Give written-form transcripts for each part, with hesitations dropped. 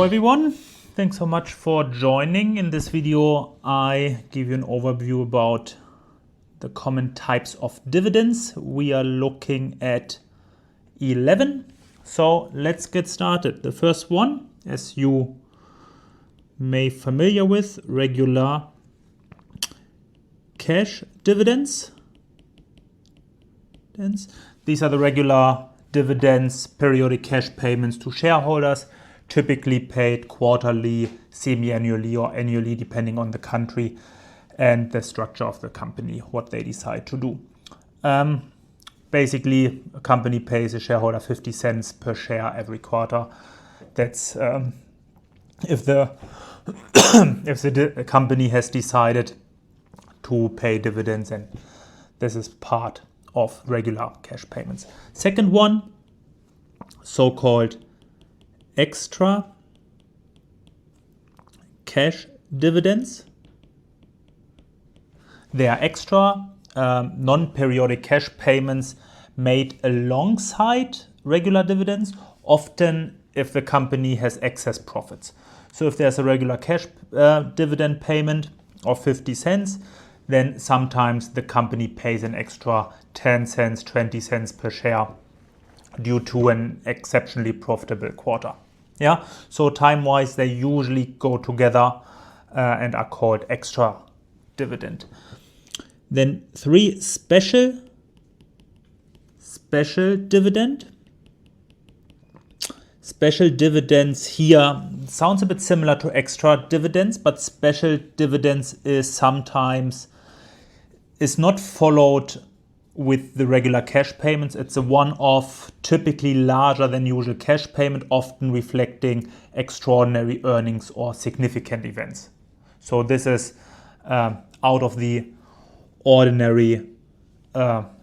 everyone, thanks so much for joining. In this video I give you an overview about the common types of dividends. We are looking at 11, so let's get started. The first one, as you may familiar with, regular cash dividends. These are the regular dividends, periodic cash payments to shareholders, typically paid quarterly, semi-annually or annually depending on the country and the structure of the company, what they decide to do. Basically, a company pays a shareholder 50 cents per share every quarter. That's if the company has decided to pay dividends, and this is part of regular cash payments. Second one, so-called extra cash dividends. They are extra non-periodic cash payments made alongside regular dividends, often if the company has excess profits. So if there's a regular cash dividend payment of 50 cents, then sometimes the company pays an extra 10 cents, 20 cents per share due to an exceptionally profitable quarter. Yeah, so time-wise they usually go together and are called extra dividend. Then 3, special dividend. Special dividends here sounds a bit similar to extra dividends, but special dividends is not followed with the regular cash payments. It's a one-off, typically larger than usual cash payment, often reflecting extraordinary earnings or significant events. So this is out of the ordinary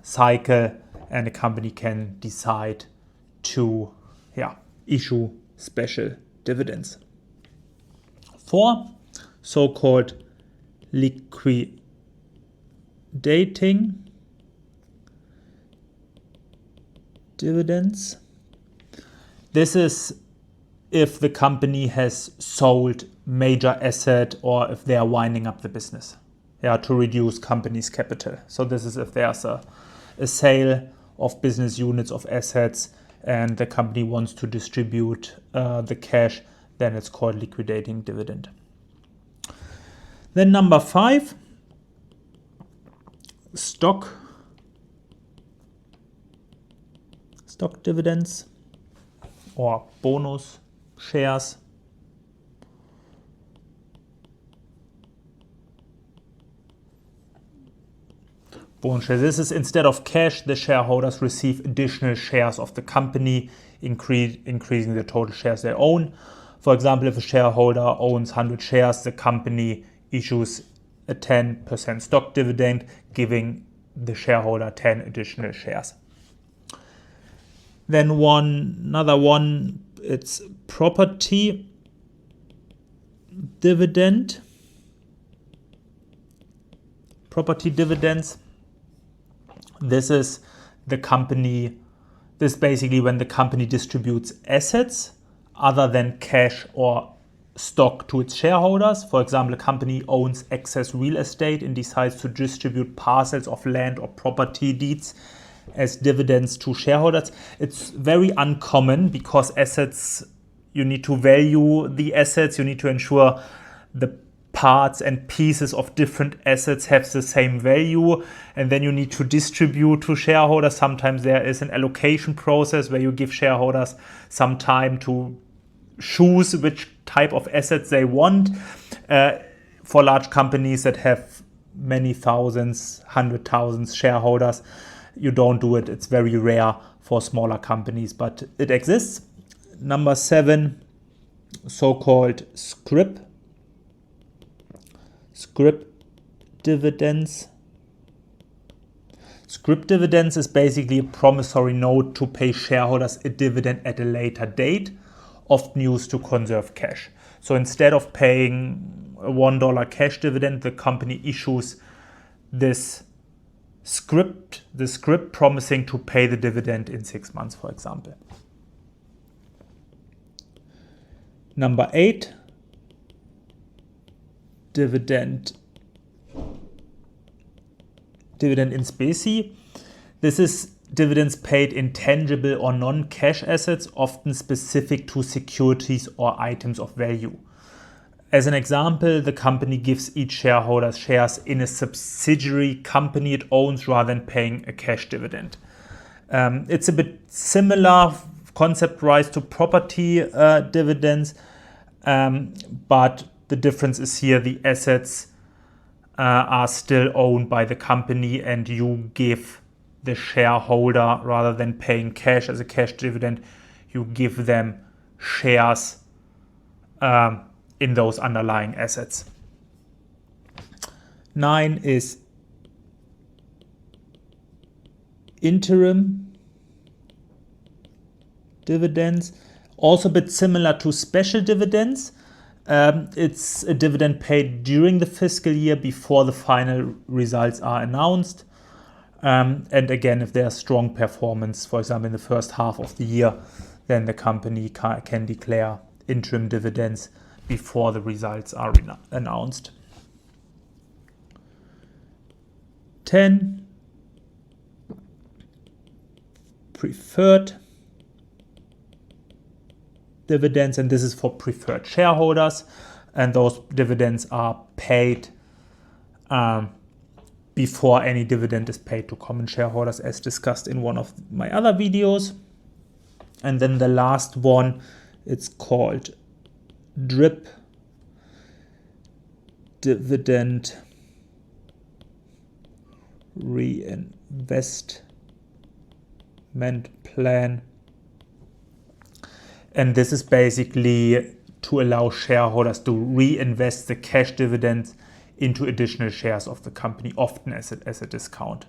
cycle, and a company can decide to issue special dividends. 4, so-called liquidating dividends. This is if the company has sold major asset or if they are winding up the business, to reduce company's capital. So this is if there's a sale of business units of assets and the company wants to distribute the cash, then it's called liquidating dividend. Then number 5, stock dividends or bonus shares. Bonus shares. This is instead of cash, the shareholders receive additional shares of the company, increasing the total shares they own. For example, if a shareholder owns 100 shares, the company issues a 10% stock dividend, giving the shareholder 10 additional shares. Then another one, it's property dividend. Property dividends. This is basically when the company distributes assets other than cash or stock to its shareholders. For example, a company owns excess real estate and decides to distribute parcels of land or property deeds as dividends to shareholders. It's very uncommon because assets, you need to value the assets, you need to ensure the parts and pieces of different assets have the same value, and then you need to distribute to shareholders. Sometimes there is an allocation process where you give shareholders some time to choose which type of assets they want. For large companies that have many thousands, 100,000 shareholders, you don't do it. It's very rare for smaller companies, but it exists. Number 7, so-called scrip dividends. Scrip dividends is basically a promissory note to pay shareholders a dividend at a later date, often used to conserve cash. So instead of paying a $1 cash dividend, the company issues this the scrip promising to pay the dividend in 6 months, for example. Number 8, dividend in specie. This is dividends paid in tangible or non-cash assets, often specific to securities or items of value. As an example, the company gives each shareholder shares in a subsidiary company it owns rather than paying a cash dividend. It's a bit similar concept-wise to property dividends, but the difference is here the assets are still owned by the company and you give the shareholder, rather than paying cash as a cash dividend, you give them shares in those underlying assets. 9 is interim dividends, also a bit similar to special dividends. It's a dividend paid during the fiscal year before the final results are announced. And again, if there's strong performance, for example, in the first half of the year, then the company can declare interim dividends before the results are announced. 10, preferred dividends, and this is for preferred shareholders, and those dividends are paid before any dividend is paid to common shareholders, as discussed in one of my other videos. And then the last one, it's called DRIP, dividend reinvestment plan. And this is basically to allow shareholders to reinvest the cash dividends into additional shares of the company, often as a discount.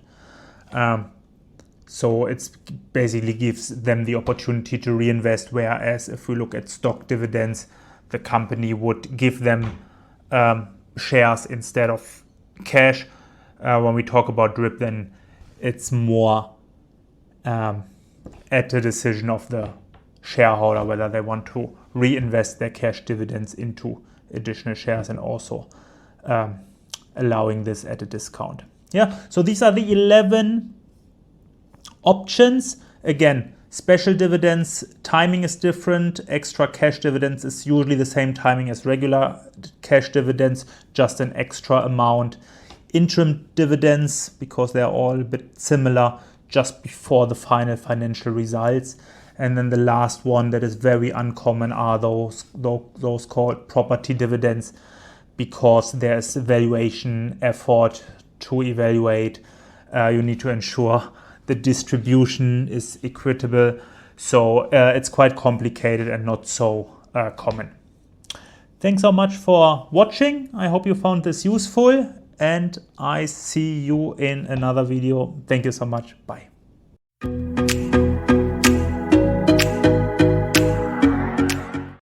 So it basically gives them the opportunity to reinvest, whereas if we look at stock dividends, the company would give them shares instead of cash. When we talk about DRIP, then it's more at the decision of the shareholder whether they want to reinvest their cash dividends into additional shares, and also allowing this at a discount. Yeah, so these are the 11 options. Again, special dividends, timing is different. Extra cash dividends is usually the same timing as regular cash dividends, just an extra amount. Interim dividends, because they're all a bit similar, just before the final financial results. And then the last one that is very uncommon are those called property dividends, because there's valuation effort to evaluate. You need to ensure the distribution is equitable. So it's quite complicated and not so common. Thanks so much for watching. I hope you found this useful, and I see you in another video. Thank you so much. Bye.